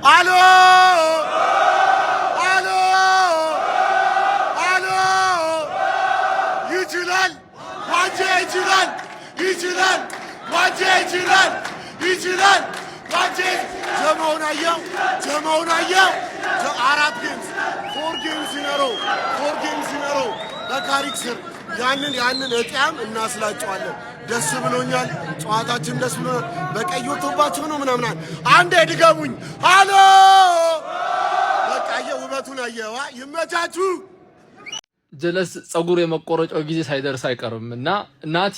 አሎ አሎ አሎ ይችላል ዋንጫ ይችላል ይችላል ዋንጫ ይችላል ይችላል ዋንጫ ጀማውን አየው አራት ጌምስ ፎር ጌምስ ይነሮ በካሪክ ስር ያንን እጥያም እናስላጨዋለን። ደስ ብሎኛል። ጨዋታችን ደስ ብሎናል። በቀይ ወጥቶባችሁ ነው ምናምን አንዴ ድገሙኝ። ሃሎ በቃ ውበቱን አየዋ። ይመቻችሁ። ጀለስ ጸጉር የመቆረጫው ጊዜ ሳይደርስ አይቀርም እና ናቲ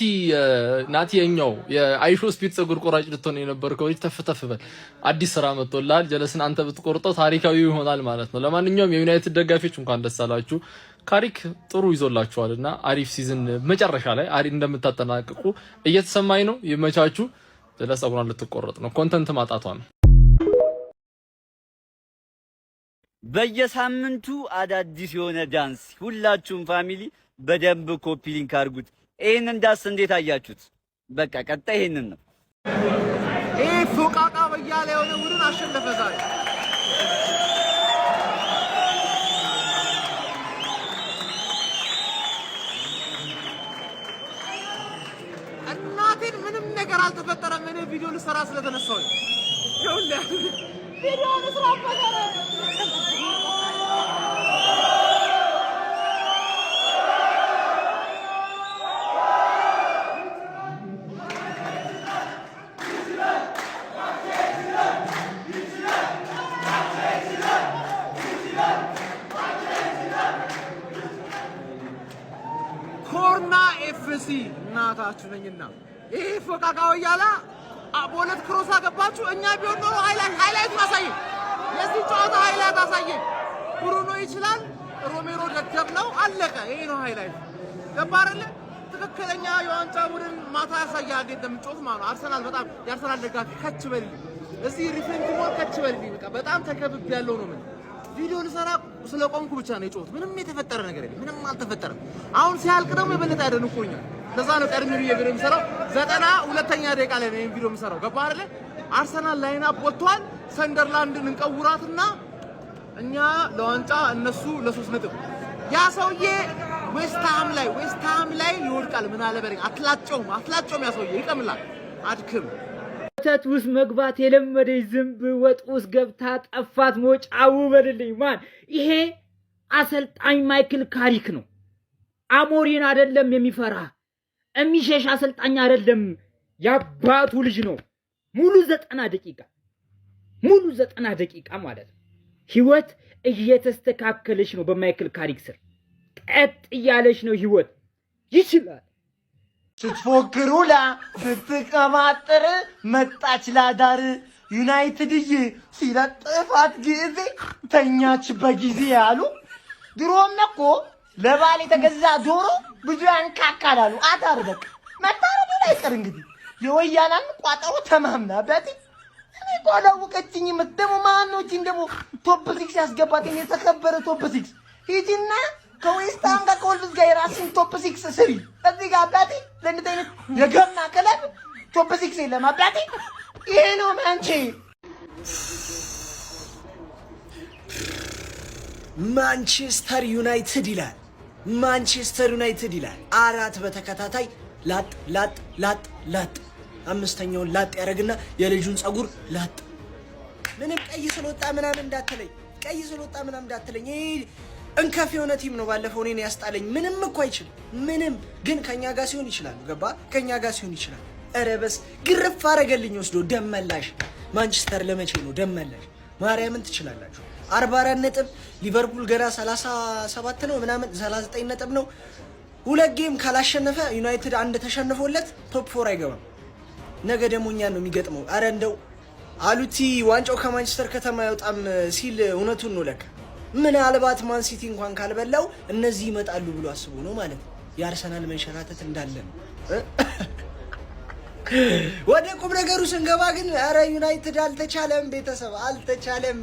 የኛው የአይሾ ስፒድ ጸጉር ቆራጭ ልትሆን የነበርከው ልጅ ተፍተፍ በል። አዲስ ስራ መጥቶልሃል። ጀለስን አንተ ብትቆርጠው ታሪካዊ ይሆናል ማለት ነው። ለማንኛውም የዩናይትድ ደጋፊዎች እንኳን ደስ አላችሁ። ካሪክ ጥሩ ይዞላችኋልና አሪፍ ሲዝን መጨረሻ ላይ አሪፍ እንደምታጠናቅቁ እየተሰማኝ ነው። ይመቻችሁ። ጀለስ ጸጉሯን ልትቆረጥ ነው። ኮንተንት ማጣቷ ነው። በየሳምንቱ አዳዲስ የሆነ ዳንስ ሁላችሁም ፋሚሊ በደንብ ኮፒ ሊንክ አድርጉት። ይሄንን ዳንስ እንዴት አያችሁት? በቃ ቀጣይ ይሄንን ነው። ይሄ ፎቃቃ በያለ የሆነ ቡድን አሸነፈ ዛሬ። እናቴን ምንም ነገር አልተፈጠረም። እኔ ቪዲዮ ልሰራ ስለተነሳሁ ይኸውልህ ቪዲዮ ልስራ ፈቀረ ኮርና ኤፍሲ እናታችሁ ነኝና ይሄ ፎቃቃው ያላ በሁለት ክሮስ አገባችሁ። እኛ ቢሆን ኖሮ ሃይላይት ማሳየን የዚህ ጨዋታ ሃይላይት አሳየን። ብሩኖ ይችላል፣ ሮሜሮ ደደብ ነው፣ አለቀ። ይሄ ነው ሃይላይት። ገባ አይደለ? ትክክለኛ የዋንጫ ቡድን ማታ ያሳያል እንዴት እንደምትጮት ማለት ነው። አርሰናል በጣም የአርሰናል ደጋፊ ከች በልልኝ፣ እዚህ ሪፍሬንት ሞል ከች በልልኝ። በቃ በጣም ተከብብ ያለው ነው። ምን ቪዲዮ ልሰራ ስለቆምኩ ብቻ ነው የጮት። ምንም የተፈጠረ ነገር የለም፣ ምንም አልተፈጠረም። አሁን ሲያልቅ ደግሞ የበለጠ ያደንቆኛል። ለዛ ነው ቀድሜ ብዬ ቪዲዮ የምሰራው 92ኛ ደቂቃ ላይ ነው ቪዲዮ የምሰራው። ገባ አይደለ? አርሰናል ላይን አፕ ወጥቷል። ሰንደርላንድን እንቀውራትና እኛ ለዋንጫ እነሱ ለ3 ነጥብ። ያ ሰውዬ ዌስትሃም ላይ ይወድቃል። ምን አለ በለኝ። አትላጨውም ያ ሰውዬ ይቀምላል። አድክም ወተት ውስጥ መግባት የለመደች ዝንብ ወጥ ውስጥ ገብታ ጠፋት ሞጫው በልልኝ። ማን ይሄ? አሰልጣኝ ማይክል ካሪክ ነው። አሞሪን አይደለም የሚፈራ የሚሸሽ አሰልጣኝ አይደለም። ያባቱ ልጅ ነው። ሙሉ 90 ደቂቃ ማለት ነው። ህይወት እየተስተካከለች ነው በማይክል ካሪክ ስር። ቀጥ እያለች ነው ህይወት። ይችላል። ስትፎክሩላ ስትቀማጥር መጣች ላዳር ዩናይትድዬ ሲለጥፋት ጊዜ ተኛች በጊዜ ያሉ ድሮም እኮ ለባል የተገዛ ዶሮ ብዙ ያንካካላሉ። አዳር በቃ መታረዱ ላይ ቀር እንግዲህ የወያናን ቋጠሮ ተማምናበት እኔ ቆላውቀችኝ ምትደሙ ማኖችን ደሞ ቶፕ 6 ያስገባት የተከበረ ቶፕ 6 ሂጂና ከዌስታም ጋር ከወልቭስ ጋር የራስን ቶፕ 6 ስሪ። እዚህ ጋር አባቴ ለእንደዚህ አይነት የገና ክለብ ቶፕ 6 የለም አባቴ። ይሄ ነው ማንቼ ማንቸስተር ዩናይትድ ይላል። 4 በተከታታይ ላጥ አምስተኛውን ላጥ ያደርግና የልጁን ጸጉር ላጥ። ምንም ቀይ ስለወጣ ምናምን እንዳትለኝ። እንከፍ የሆነ ቲም ነው። ባለፈው እኔን ያስጣለኝ ምንም እኮ አይችልም። ምንም ግን ከኛ ጋር ሲሆን ይችላል። ገባ? ከኛ ጋር ሲሆን ይችላል። ኧረ በስ ግርፍ አረገልኝ ወስዶ ደመላሽ። ማንቸስተር ለመቼ ነው ደመላሽ? ማርያምን ትችላላችሁ። 44 ነጥብ፣ ሊቨርፑል ገና 37 ነው ምናምን 39 ነጥብ ነው። 2 ጌም ካላሸነፈ ዩናይትድ አንድ ተሸንፎለት ቶፕ 4 አይገባም። ነገ ደግሞ እኛን ነው የሚገጥመው። አረ እንደው አሉቲ ዋንጫው ከማንቸስተር ከተማ አይወጣም ሲል እውነቱን ነው ለካ። ምናልባት ማን ሲቲ እንኳን ካልበላው እነዚህ ይመጣሉ ብሎ አስቦ ነው ማለት ነው። የአርሰናል መንሸራተት እንዳለ ነው። ወደ ቁም ነገሩ ስንገባ ግን አረ ዩናይትድ አልተቻለም፣ ቤተሰብ አልተቻለም።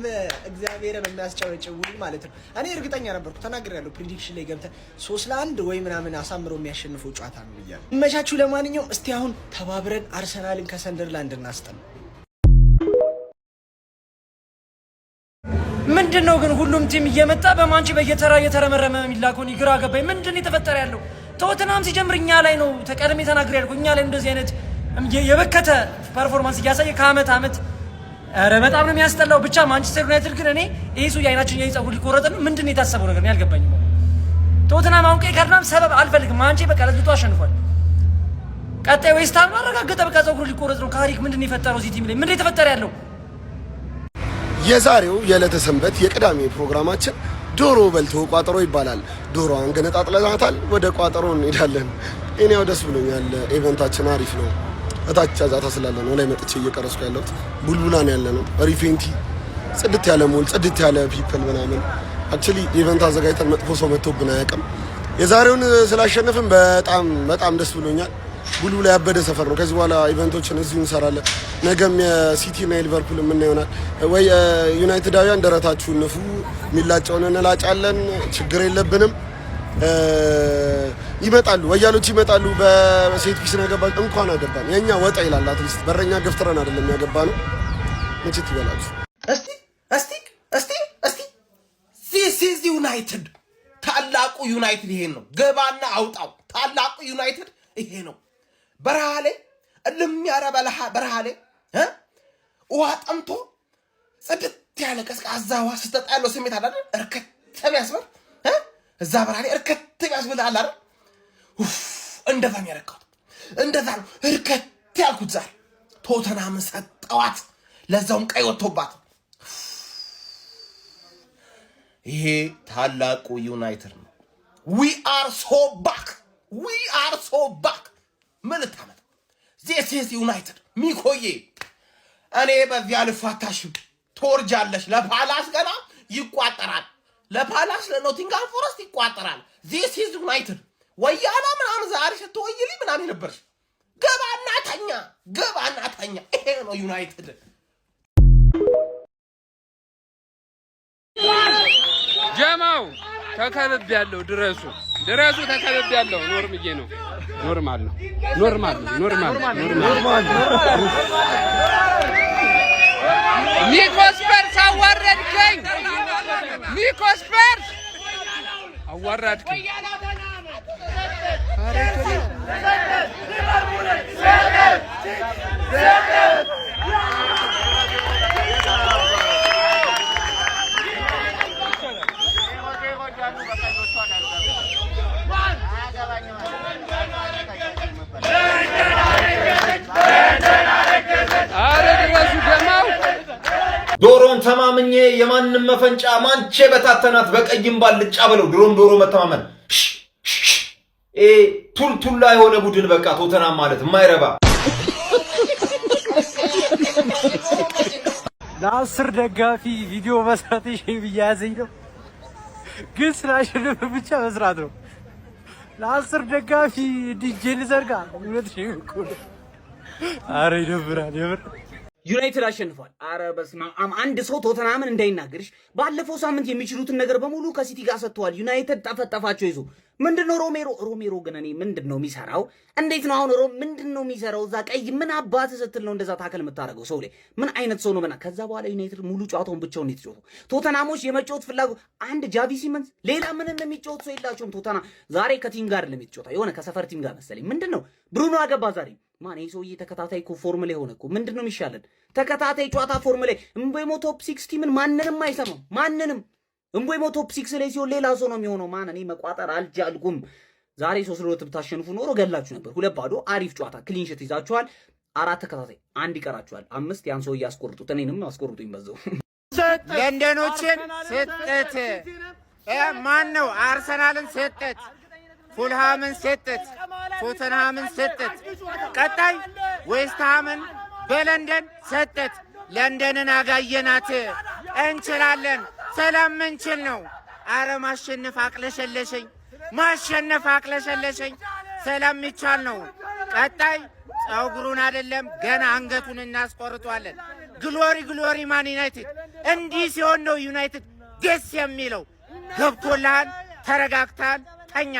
እግዚአብሔርን የሚያስጨበጭቡ ማለት ነው። እኔ እርግጠኛ ነበርኩ፣ ተናግሬያለሁ። ፕሪዲክሽን ላይ ገብተን 3-1 ወይ ምናምን አሳምረው የሚያሸንፈው ጨዋታ ነው ብያለሁ። ይመቻችሁ። ለማንኛውም እስቲ አሁን ተባብረን አርሰናልን ከሰንደርላንድ እናስጠን። ምንድነው ግን ሁሉም ቲም እየመጣ በማንቺ በየተራ እየተረመረመ የሚላከው ግራ ገባኝ። ምንድነው የተፈጠረ ያለው? ቶተንሃም ሲጀምር እኛ ላይ ነው ተቀድሜ ተናግሬ ያልኩ እኛ ላይ እንደዚህ አይነት የበከተ ፐርፎርማንስ እያሳየ ከአመት አመት ኧረ በጣም ነው የሚያስጠላው። ብቻ ማንቸስተር ዩናይትድ ግን እኔ ይሄ ሰው አይናችን ፀጉር ሊቆረጥ ነው ምንድነው የታሰበው ነገር ነው ያልገባኝም። ቶተንሃም አሁን ቀይ ካርድም ሰበብ አልፈልግም። ማንቼ በቃ ለዝቶ አሸንፏል። ቀጣይ ዌስት ሃም አረጋገጠ በቃ ፀጉር ሊቆረጥ ነው። ካሪክ ምንድነው የፈጠረው እዚህ ቲም ላይ ምንድነው የተፈጠረ ያለው? የዛሬው የዕለተ ሰንበት የቅዳሜ ፕሮግራማችን ዶሮ በልቶ ቋጠሮ ይባላል። ዶሮዋን ገነጣጥለናታል። ወደ ቋጠሮ እንሄዳለን። እኔው ደስ ብሎኛል። ኢቨንታችን አሪፍ ነው። እታች ጫጫታ ስላለ ነው ላይ መጥቼ እየቀረስኩ ያለሁት። ቡልቡላን ያለ ነው ሪፌንቲ ጽድት ያለ ሞል ጽድት ያለ ፒፕል ምናምን አክቹሊ ኢቨንት አዘጋጅተን መጥፎ ሰው መጥቶብን አያውቅም። የዛሬውን ስላሸነፍን በጣም ደስ ብሎኛል። ቡልቡላ ያበደ ሰፈር ነው። ከዚህ በኋላ ኢቨንቶችን እዚሁ እንሰራለን። ነገም የሲቲ እና ሊቨርፑል ምን ይሆናል ወይ ዩናይትዳውያን ደረታችሁ ንፉ፣ ሚላጨውን እንላጫለን፣ ችግር የለብንም። ይመጣሉ ወያሎች ይመጣሉ። በሴት ፒስ ነው ያገባን እንኳን አገባን። የኛ ወጣ ይላል አትሊስት በረኛ ገፍትረን አይደለም ያገባነው። ምንጭት ይበላችሁ። እስቲ ዚስ ኢዝ ዩናይትድ ታላቁ ዩናይትድ ይሄ ነው። ገባና አውጣው። ታላቁ ዩናይትድ ይሄ ነው። በረሃ ላይ እልም ያለ በረሃ ላይ ውሃ ጠምቶ ጽድት ያለ ቀዝቃዛ ውሃ ስትጠጣ ያለው ስሜት አለ አይደል? እርከት ቢያስብል እዛ በረሃ ላይ እርከት ቢያስብል አለ አይደል? እንደዛ ነው ያረካሁት። እንደዛ ነው እርከት ያልኩት። ዛሬ ቶተንሃምን ሰጠዋት፣ ለዛውም ቀይ ወጥቶባት። ይሄ ታላቁ ዩናይትድ ነው። ዊ አር ሶ ባክ ምን ልታመጣ? ዚስ ኢዝ ዩናይትድ። ሚኮዬ እኔ በዚያ ልፋታሽም ትወርጃለሽ። ለፓላስ ገና ይቋጠራል። ለፓላስ ለኖቲንጋም ፎረስት ይቋጠራል። ዚስ ኢዝ ዩናይትድ። ወያላ ምናምን ዛሬ ስትወይልኝ ምናምን ነበርሽ። ገባና ተኛ። ይሄ ነው ዩናይትድ። ጀማው ተከብብ ያለው ድረሱ ተከብብ ያለው ኖርምዬ ነው። ኖርማል ነው። ሚኮስፐርስ አዋረድከኝ። ሚኮስፐርስ አዋረድከኝ። ዶሮን ተማምኜ የማንም መፈንጫ ማንቼ በታተናት በቀይም ባልጫ ብለው ድሮም ዶሮ መተማመን ቱልቱላ የሆነ ቡድን በቃ ቶተንሃም ማለት የማይረባ ለአስር ደጋፊ ቪዲዮ መስራት ብያዘኝ ነው፣ ግን ስላሸነፈ ብቻ መስራት ነው። ለአስር ደጋፊ ዲጄ ልዘርጋ እውነት ነው። አረ ይደብራል የምር። ዩናይትድ አሸንፏል። አረ በስመ አብ። አንድ ሰው ቶተንሃምን እንዳይናገርሽ። ባለፈው ሳምንት የሚችሉትን ነገር በሙሉ ከሲቲ ጋር ሰጥተዋል። ዩናይትድ ጠፈጠፋቸው ይዞ። ምንድነው ሮሜሮ ግን እኔ ምንድነው የሚሰራው? እንዴት ነው አሁን ምንድነው የሚሰራው? እዛ ቀይ ምን አባት ስትል ነው እንደዛ ታከል የምታደርገው ሰው ላይ? ምን አይነት ሰው ነው? ከዛ በኋላ ዩናይትድ ሙሉ ጨዋታውን ብቻውን የተጫወተው። ቶተንሃሞች የመጫወት ፍላጎት አንድ ጃቪ ሲመንስ ሌላ ምንም የሚጫወት ሰው የላቸውም። ቶተንሃም ዛሬ ከቲም ጋር ለሚጫወታ የሆነ ከሰፈር ቲም ጋር መሰለኝ። ምንድነው ብሩኖ አገባ ዛሬ። ማን ይሄ ሰውዬ ተከታታይ እኮ ፎርሙላ ሆነ እኮ። ምንድነው የሚሻለን? ተከታታይ ጨዋታ ፎርሙላ እምቦይሞ ቶፕ 6 ቲምን ማንንም አይሰማም። ማንንም እምቦይሞ ቶፕ 6 ላይ ሲሆን ሌላ ሰው ነው የሚሆነው። ማን እኔ መቋጠር አልቻልኩም። ዛሬ 3-2 ብታሸንፉ ኖሮ ገላችሁ ነበር። 2-0 አሪፍ ጨዋታ ክሊን ሺት ይዛችኋል። 4 ተከታታይ አንድ ይቀራችኋል። 5 ያን ሰውዬ ያስቆርጡት፣ እኔንም አስቆርጡኝ በዛው። ለንደኖችን ሰጠት ማን ነው? አርሰናልን ሰጠት፣ ፉልሃምን ሰጠት፣ ቶተንሃምን ሰጠት። ቀጣይ ዌስትሃምን በለንደን ሰጠት። ለንደንን አጋየናት። እንችላለን። ስለምንችል ነው። አረ ማሸነፍ አቅለሸለሸኝ። ስለሚቻል ነው። ቀጣይ ጸጉሩን አይደለም ገና አንገቱን እናስቆርጧለን። ግሎሪ ማን ዩናይትድ። እንዲህ ሲሆን ነው ዩናይትድ ደስ የሚለው። ገብቶልሃል? ተረጋግታል? ተኛ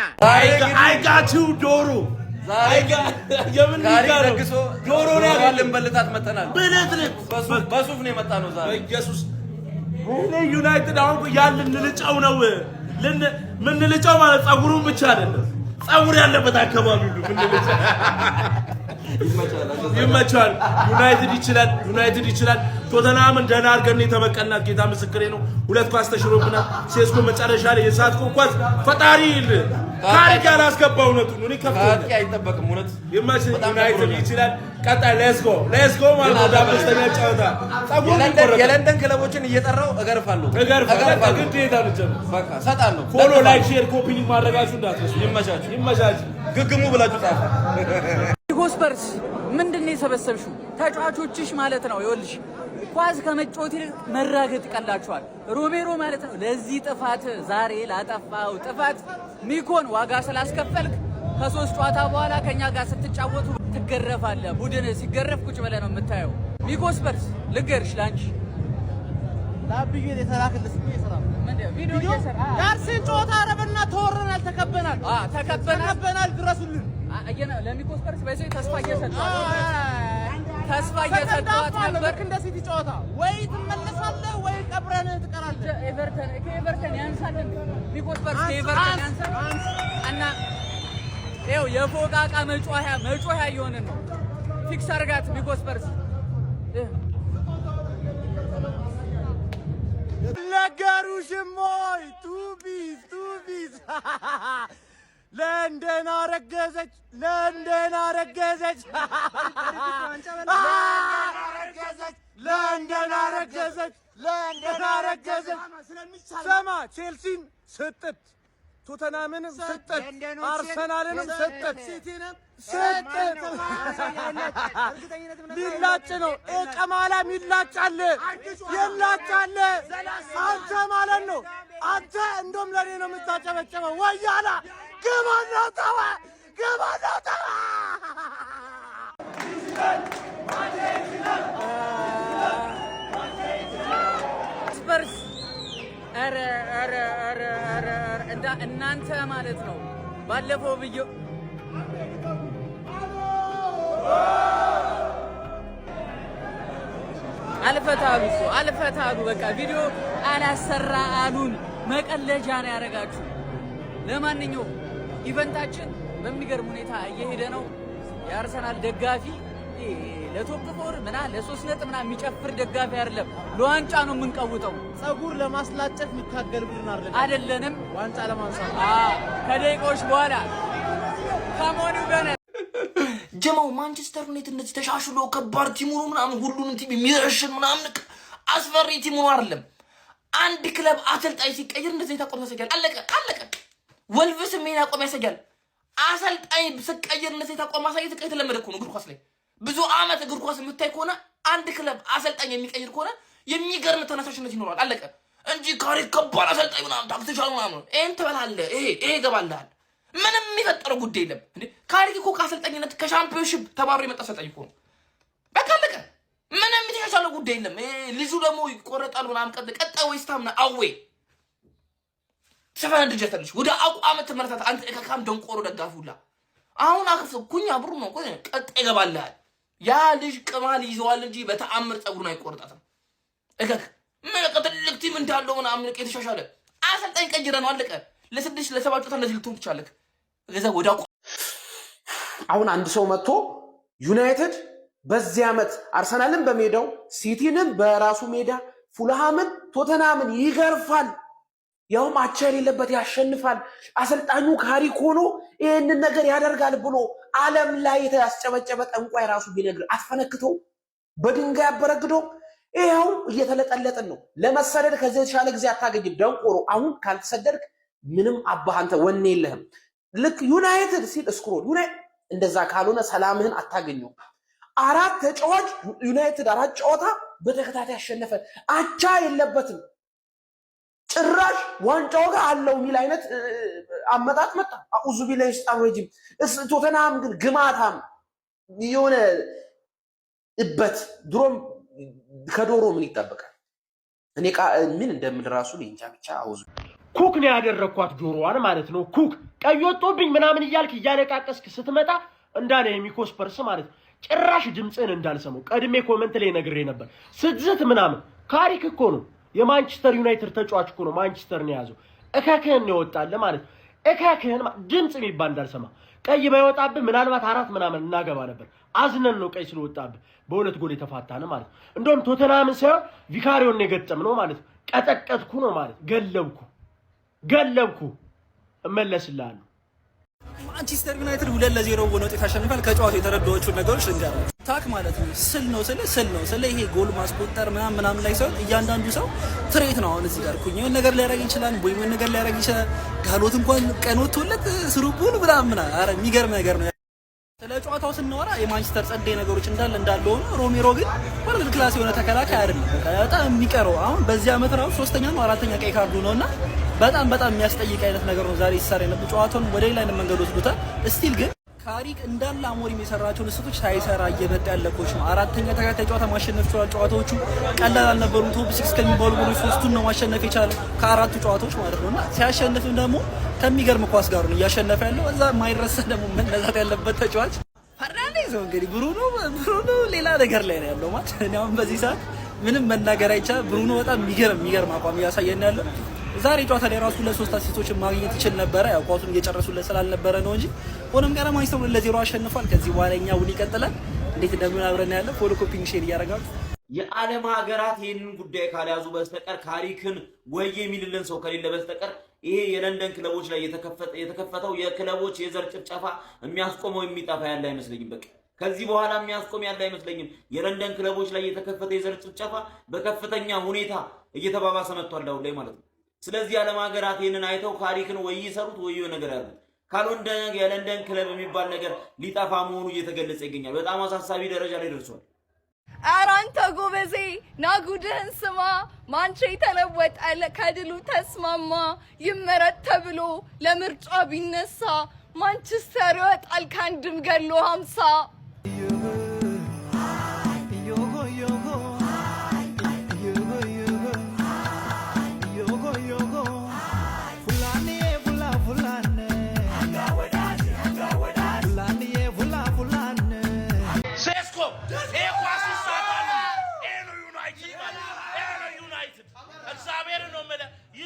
አይጋቱ ዶሮ የምን ደግሶ ዶሮ ነው ያለን። በልታት መተናል። በሱፍ ነው የመጣ ነው ዛሬ። ኢየሱስ እኔ ዩናይትድ አሁን ያልን ልጫው ነው ምን ልጫው ማለት ጸጉሩን ብቻ አይደለም ጸጉር ያለበት አካባቢ ሁሉ ምን ልጫው ይመቻል ዩናይትድ ይችላል ቶተንሃምን ደህና አድርገን የተበቀልናት ጌታ ምስክሬ ነው 2 ኳስ ተሽሮብናል ሴስኮ መጨረሻ ላይ የሳትኮ ኳስ ፈጣሪ ካሪክ ያላስገባው ነው እኔ ከፍቶ አይጠበቅም እውነት ዩናይትድ ይችላል ቀጣይ ሌትስ ጎ ማለት ነው ዳምስተኛ ጨዋታ የለንደን ክለቦችን እየጠራው እገርፋለሁ ግዴታ ነው ጀምር በቃ ሰጣለሁ ፎሎ ላይክ ሼር ኮፒ ሊንክ ማድረጋችሁ እንዳትረሱ ይመቻችሁ ግግሙ ብላችሁ ጻፉ ጎስፐርስ ምንድነው የሰበሰብሽው ተጫዋቾችሽ ማለት ነው ይወልሽ ኳስ ከመጫወት ይልቅ መራገጥ ይቀላችኋል ሮሜሮ ማለት ነው ለዚህ ጥፋት ዛሬ ላጠፋው ጥፋት ሚኮን ዋጋ ስላስከፈልክ ከ3 ጨዋታ በኋላ ከኛ ጋር ስትጫወቱ ትገረፋለህ ቡድን ሲገረፍ ቁጭ ብለህ ነው የምታየው ሚኮስፐርስ ልገርሽ ላንቺ ላብዬ የተላከልስ ይሰራ ቪዲዮ ይሰራ ያርሴን ጨዋታ አረበና ተወረናል ተከበናል ድረሱልን ለሚኮስፐርስ በዚህ ተስፋ እየሰጠዋት ነበር እንደ ሲቲ ጨዋታ ወይ ትመለሳለህ ወይ ቀብረን ትቀራለህ ኤቨርተን ያንሳልን ሚኮስፐርስ ኤቨርተን ያንሳል እና ይኸው የፎቃቃ መጮያ እየሆንን ነው ፊክስ አድርጋት ሚኮስፐርስ ነገሩሽሞይ ቱቢስ ለንደን አረገዘች ሰማ ቼልሲን ስጥት ቶተናምንም ስጥት አርሰናልንም ስጥት ሚላጭ ነው ቀማላ ሚላጫለ ይላጫለ አንተ ማለት ነው አንተ እንደም ለኔ ነው የምታጨበጨበው ወያላ ግባናው ተዋ ስፐርስ አረ እናንተ ማለት ነው ባለፈው ብዬ አልፈታሉ በቃ ቪዲዮ አላሰራ አሉን መቀለጃ ነው ያደረጋችሁ ለማንኛውም ኢቨንታችን በሚገርም ሁኔታ እየሄደ ነው የአርሰናል ደጋፊ ለቶፕ 4 ለ3 ነጥብ የሚጨፍር ደጋፊ አይደለም ለዋንጫ ነው የምንቀውጠው ጸጉር ለማስላጨት የሚታገል ቡድን አይደለንም ዋንጫ ለማንሳት ከደቂቃዎች በኋላ ከሞኑ ገነ ጀማው ማንቸስተር ዩናይትድ እንደዚህ ተሻሽሎ ከባድ ቲሙ ነው ምናምን ሁሉንም ቲም የሚረሽን ምናምን አስፈሪ ቲሙ ነው አይደለም አንድ ክለብ አሰልጣኝ ሲቀየር እንደዚህ ተቆም ያሰጋል አለቀ ወልቭስ ምን ያቆም ያሰጋል አሰልጣኝ ሲቀየር እንደዚህ ተቆም ማሳየት የተለመደ እኮ ነው እግር ኳስ ላይ ብዙ አመት እግር ኳስ የምታይ ከሆነ አንድ ክለብ አሰልጣኝ የሚቀይር ከሆነ የሚገርም ተነሳሽነት ይኖራል አለቀ እንጂ ካሪክ ከባድ አሰልጣኝ ምናምን ታክቲሻል ምናምን እንት በላለ ይሄ ገባልሃል ምንም የሚፈጠረው ጉዳይ የለም እንዴ ካሪክ እኮ ከአሰልጣኝነት ከሻምፒዮንሺፕ ተባሮ የመጣ አሰልጣኝ እኮ ነው በቃ አለቀ ምንም የሚተሻለው ጉዳይ የለም ልጁ ደግሞ ይቆረጣል ምናምን ቀጣይ ወይስታምና አዌ ሰፋን ድጀተልሽ ወደ አቋም ተመረታት አንተ ከካም ደንቆሮ ደጋፊውላ አሁን አክፍኩኝ አብሩ ነው ቀጣይ ገባልሃል ያ ልጅ ቅማል ይዘዋል እንጂ በተአምር ጸጉሩን አይቆርጣትም ምን ትልቅ ቲም እንዳለው ምናምን የተሻሻለ አሰልጣኝ ቀይረ ነው አለቀ ለ6 ለ7 ጨዋታ እንደዚህ ልትሆን ትችላለህ ገዛ ወደ አሁን አንድ ሰው መጥቶ ዩናይትድ በዚህ አመት አርሰናልን በሜዳው ሲቲንን በራሱ ሜዳ ፉልሃምን ቶተንሃምን ይገርፋል ያው ማቻ የሌለበት ያሸንፋል አሰልጣኙ ካሪክ ሆኖ ይሄንን ነገር ያደርጋል ብሎ ዓለም ላይ ያስጨበጨበ ጠንቋይ ራሱ ቢነግር አስፈነክተው በድንጋይ ያበረግደው ይሄው እየተለጠለጠን ነው ለመሰደድ ከዚህ የተሻለ ጊዜ አታገኝም ደንቆሮ አሁን ካልተሰደድክ ምንም አባህ አንተ ወኔ የለህም ልክ ዩናይትድ ሲል ስክሮል ዩናይትድ እንደዛ ካልሆነ ሰላምህን አታገኘው አራት ተጫዋች ዩናይትድ አራት ጨዋታ በተከታታይ ያሸነፈ አቻ የለበትም ጭራሽ ዋንጫው ጋር አለው ሚል አይነት አመጣጥ መጣ አኡዙ ቢላሂ ሽጣን ረጂም ቶተንሃም ግን ግማታም የሆነ እበት ድሮም ከዶሮ ምን ይጠበቃል እኔ ምን እንደምል ራሱ ለእንጃ ብቻ አውዙ ኩክ ነው ያደረኳት ጆሮዋን ማለት ነው ኩክ ቀይ ወጥቶብኝ ምናምን እያልክ እያለቃቀስክ ስትመጣ እንዳለ የሚኮስፐርስ ማለት ጭራሽ ድምጽን እንዳልሰማው ቀድሜ ኮሜንት ላይ ነግሬ ነበር ስትዝት ምናምን ካሪክ እኮ ነው የማንቸስተር ዩናይትድ ተጫዋች እኮ ነው ማንቸስተር ነው ያዘው። እከክህን ነው ይወጣል ማለት እከክህን ድምጽ የሚባል እንዳልሰማ ቀይ ባይወጣብህ ምናልባት 4 ምናምን እናገባ ነበር። አዝነን ነው ቀይ ስለወጣብህ በሁለት ጎል የተፋታነ ማለት እንደውም ቶተናምን ሳይሆን ቪካሪዮን ነው የገጠምነው ማለት ቀጠቀጥኩ ነው ማለት ገለብኩ እመለስልሃለሁ። ማንቸስተር ዩናይትድ 2-0 በሆነ ውጤት አሸንፏል። ከጨዋታው የተረዳኋቸው ነገሮች ልንገራችሁ። ታክ ማለት ነው ስል ነው ይሄ ጎል ማስቆጠር ምናምን ላይ ሰው እያንዳንዱ ሰው ትሬት ነው። አሁን እዚህ ጋር እኮ የሆነ ነገር ሊያደርግ ይችላል ወይ ምን ነገር ሊያደርግ ይችላል። ጋሎት እንኳን ቀኖቶለት ስሩቡን ምናምን አረ የሚገርም ነገር ነው። ስለ ጨዋታው ስናወራ የማንቸስተር ጸዴ ነገሮች እንዳለ ሆኖ ሮሜሮ ግን ወርልድ ክላስ የሆነ ተከላካይ አይደለም። በጣም የሚቀረው አሁን በዚህ አመት ራሱ 4ኛ ነው 4ኛ ቀይ ካርዱ ነውና በጣም የሚያስጠይቅ አይነት ነገር ነው ዛሬ ሲሰራ የነበረው። ጨዋታውን ወደ ሌላ አይነት መንገድ ወስዶታል። ስቲል ግን ካሪክ እንዳለ አሞሪም የሰራቸውን ስህተቶች ሳይሰራ እየመጣ ያለ ኮች ነው። 4ኛ ተከታታይ ጨዋታ ማሸነፍ ችሏል። ጨዋታዎቹ ቀላል አልነበሩም። ቶፕ 6 ከሚባሉ ቡድኖች 3ቱን ነው ማሸነፍ የቻለው ከ4ቱ ጨዋታዎች ማለት ነውና ሲያሸንፍም ደግሞ ከሚገርም ኳስ ጋር ነው እያሸነፈ ያለው። እዛ ማይረሳ ደግሞ መነሳት ያለበት ተጫዋች ፈርናንዴዝ ነው። እንግዲህ ብሩኖ ሌላ ነገር ላይ ነው ያለው ማለት ነው። አሁን በዚህ ሰዓት ምንም መናገር አይቻል። ብሩኖ በጣም የሚገርም አቋም እያሳየን ያለው ዛሬ ጨዋታ ላይ ራሱ ለ3 አሲስቶችን ማግኘት ይችል ነበር። ያው ኳሱን እየጨረሱለት ስላልነበረ ነው እንጂ ሆኖም ቀረ ማንቸስተር 2-0 አሸንፏል። ከዚህ በኋላ እኛ ውል ይቀጥላል። እንዴት እንደሚሆን አብረን ያለው ፎሎ ኮፒንግ ሼር እያደረጋችሁ የዓለም ሀገራት ይህንን ጉዳይ ካልያዙ በስተቀር ካሪክን ወይ የሚልልን ሰው ከሌለ በስተቀር ይሄ የለንደን ክለቦች ላይ የተከፈተው የክለቦች የዘር ጭፍጨፋ የሚያስቆመው የሚጠፋ ያለ አይመስለኝም። በቃ ከዚህ በኋላ የሚያስቆም ያለ አይመስለኝም። የለንደን ክለቦች ላይ የተከፈተ የዘር ጭፍጨፋ በከፍተኛ ሁኔታ እየተባባሰ መጥቷል አሁን ላይ ማለት ነው። ስለዚህ ዓለም ሀገራት ይሄንን አይተው ካሪክን ወይ ይሰሩት ወይ ነገር ያሉት ካልሆነ የለንደን ክለብ የሚባል ነገር ሊጠፋ መሆኑ እየተገለጸ ይገኛል። በጣም አሳሳቢ ደረጃ ላይ ደርሷል። ኧረ አንተ ጎበዜ ናጉድህን ስማ፣ ማንቼ ተለወጠ ከድሉ ተስማማ፣ ይመረጥ ተብሎ ለምርጫ ቢነሳ ማንቸስተር ይወጣል ከአንድም ገሎ 50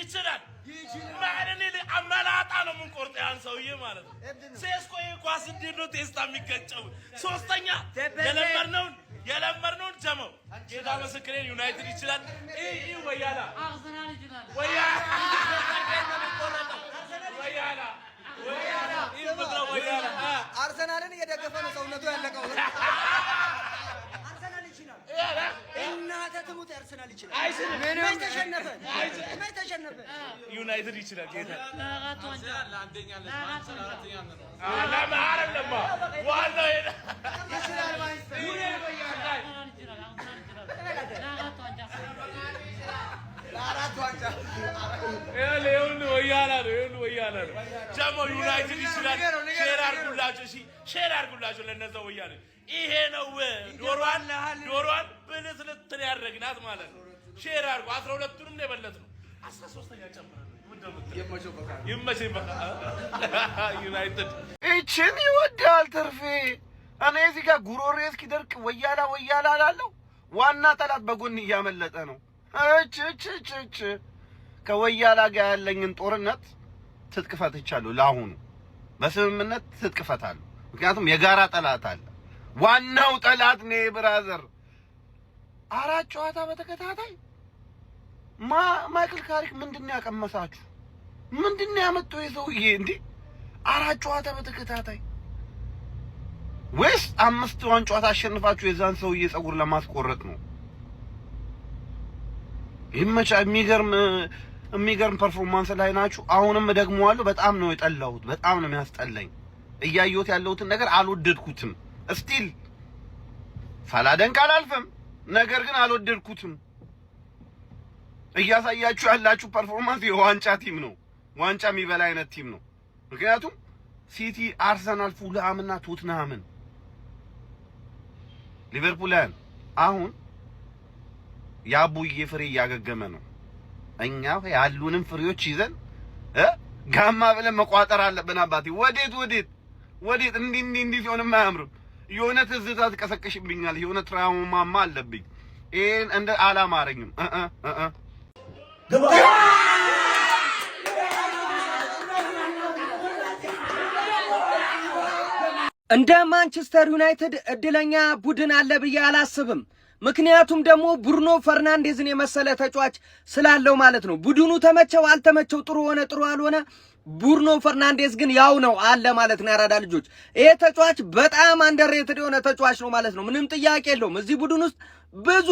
ይችላል ማለኔ አመላጣ ነው ምን ቆርጥ ያን ሰውዬ ማለት ነው። ሴስኮ ኳስ እንዴት ነው ቴስታ የሚገጨው? ሶስተኛ የለመርነውን ጀመው ጌታ መስክሬን ዩናይትድ ይችላል። ወያላ አርሰናል ይችላል። ወያላ አርሰናልን እየደገፈ ነው ሰውነቱ ያለቀው። አርሰናል ይችላል። እናተ ትሙት አርሰናል ይችላል። ምን ተሸነፈ? ዩናይትድ ይችላል። ጌታ ለአንደኛ ወያላ ነው ጀሞ ዩናይትድ ይችላል። ሼር አድርጉላቸው ለነዛ ወያኔ። ይሄ ነው ዶሮዋን ብልስልትን ያደረግናት ማለት ነው። ሼር አድርጉ። 12ቱንም ነው የበለጥነው። 13ኛ ጨምረን ይመቸኝ በቃ ዩናይትድ እቺን ይወዳል ትርፌ። እኔ እዚህ ጋር ጉሮሬ እስኪደርቅ ወያላ አላለሁ። ዋና ጠላት በጎን እያመለጠ ነው። እች ከወያላ ጋር ያለኝን ጦርነት ትጥቅ ፈትቻለሁ። ለአሁኑ በስምምነት ትጥቅ ፈታለሁ። ምክንያቱም የጋራ ጠላት አለ። ዋናው ጠላት ነው ብራዘር። 4 ጨዋታ በተከታታይ ማይክል ካሪክ ምንድነው ያቀመሳችሁ? ምንድነው ያመጣው የሰውዬ እንዴ? 4 ጨዋታ በተከታታይ ወይስ 5 ጨዋታ አሸንፋችሁ የዛን ሰውዬ ጸጉር ለማስቆረጥ ነው? ይመቻ። የሚገርም ፐርፎርማንስ ላይ ናችሁ። አሁንም ደግሞዋለሁ። በጣም ነው የጠላሁት። በጣም ነው የሚያስጠላኝ። እያየሁት ያለሁትን ነገር አልወደድኩትም። ስቲል ሳላደንቅ አላልፈም፣ ነገር ግን አልወደድኩትም። እያሳያችሁ ያላችሁ ፐርፎርማንስ የዋንጫ ቲም ነው፣ ዋንጫ የሚበላ አይነት ቲም ነው። ምክንያቱም ሲቲ፣ አርሰናል፣ ፉልሃምና ቶትንሃምን ሊቨርፑልን አሁን ያቡዬ ፍሬ እያገገመ ነው። እኛ ያሉንም ፍሬዎች ይዘን ጋማ ብለን መቋጠር አለብን። አባቴ ወዴት እንዲህ ሲሆንም አያምርም። የሆነ ትዝታ ትቀሰቅሽብኛል። የሆነ ትራውማማ አለብኝ። ይሄን እንደ አላማረኝም። እንደ ማንቸስተር ዩናይትድ እድለኛ ቡድን አለ ብዬ አላስብም። ምክንያቱም ደግሞ ብሩኖ ፈርናንዴዝን የመሰለ ተጫዋች ስላለው ማለት ነው። ቡድኑ ተመቸው አልተመቸው፣ ጥሩ ሆነ ጥሩ አልሆነ፣ ብሩኖ ፈርናንዴዝ ግን ያው ነው አለ ማለት ነው። ያራዳ ልጆች ይሄ ተጫዋች በጣም አንደርሬትድ የሆነ ተጫዋች ነው ማለት ነው። ምንም ጥያቄ የለውም። እዚህ ቡድን ውስጥ ብዙ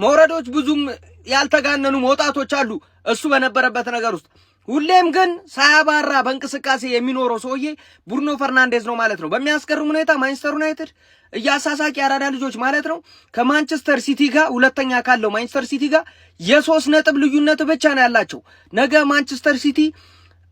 መውረዶች ብዙም ያልተጋነኑ መውጣቶች አሉ እሱ በነበረበት ነገር ውስጥ። ሁሌም ግን ሳያባራ በእንቅስቃሴ የሚኖረው ሰውዬ ብሩኖ ፈርናንዴዝ ነው ማለት ነው። በሚያስገርም ሁኔታ ማንቸስተር ዩናይትድ እያሳሳቂ ያራዳ ልጆች ማለት ነው ከማንቸስተር ሲቲ ጋር ሁለተኛ ካለው ማንቸስተር ሲቲ ጋር የ3 ነጥብ ልዩነት ብቻ ነው ያላቸው። ነገ ማንቸስተር ሲቲ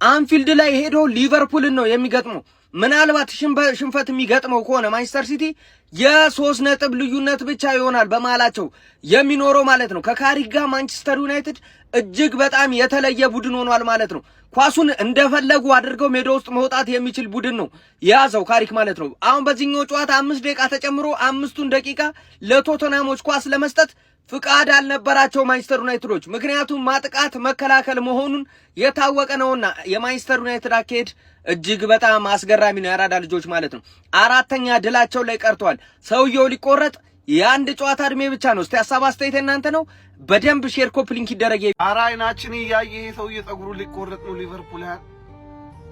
አንፊልድ ላይ ሄዶ ሊቨርፑልን ነው የሚገጥመው። ምናልባት ሽንፈት የሚገጥመው ከሆነ ማንቸስተር ሲቲ የ3 ነጥብ ልዩነት ብቻ ይሆናል በመሃላቸው የሚኖረው ማለት ነው። ከካሪክ ጋር ማንቸስተር ዩናይትድ እጅግ በጣም የተለየ ቡድን ሆኗል ማለት ነው። ኳሱን እንደፈለጉ አድርገው ሜዳ ውስጥ መውጣት የሚችል ቡድን ነው የያዘው ካሪክ ማለት ነው። አሁን በዚህኛው ጨዋታ 5 ደቂቃ ተጨምሮ 5ቱን ደቂቃ ለቶተናሞች ኳስ ለመስጠት ፍቃድ አልነበራቸው ማንቸስተር ዩናይትዶች። ምክንያቱም ማጥቃት መከላከል መሆኑን የታወቀ ነውና የማንቸስተር ዩናይትድ አካሄድ እጅግ በጣም አስገራሚ ነው ያራዳ ልጆች ማለት ነው። 4ኛ ድላቸው ላይ ቀርተዋል። ሰውየው ሊቆረጥ የአንድ ጨዋታ እድሜ ብቻ ነው። እስቲ ሐሳብ አስተያየት እናንተ ነው። በደንብ ሼር ኮፕ ሊንክ ይደረግ። አረ አይናችን እያየ ይሄ ሰውዬ ጸጉሩ ሊቆረጥ ነው ሊቨርፑል ያን።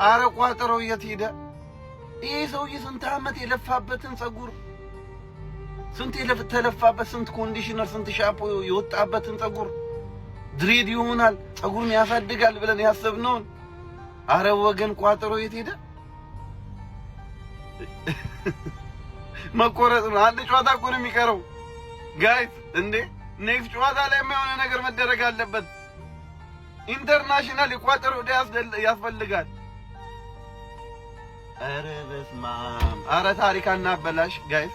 አረ ቋጠረው የት ሄደ? ይሄ ሰውዬ ስንት ዓመት የለፋበትን ጸጉር ስንት የተለፋበት ስንት ኮንዲሽነር ስንት ሻምፖ የወጣበትን ጸጉር ድሬድ ይሆናል ጸጉሩን ያሳድጋል ብለን ያሰብነውን አረ ወገን ቋጠሮ የት ሄደ? መቆረጥ ነው። አንድ ጨዋታ እኮ ነው የሚቀረው ጋይስ። እንዴ ኔክስት ጨዋታ ላይ የሆነ ነገር መደረግ አለበት። ኢንተርናሽናል የቋጠሮ ያስፈልጋል። አረ በስመ አብ! አረ ታሪክ አናበላሽ ጋይስ፣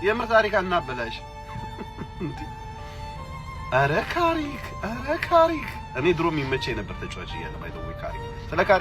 የምር ታሪክ አናበላሽ። አረ ካሪክ እኔ ድሮ የሚመቸኝ ነበር ተጫዋች እያለ ባይዘው ካሪክ ስለ ካሪክ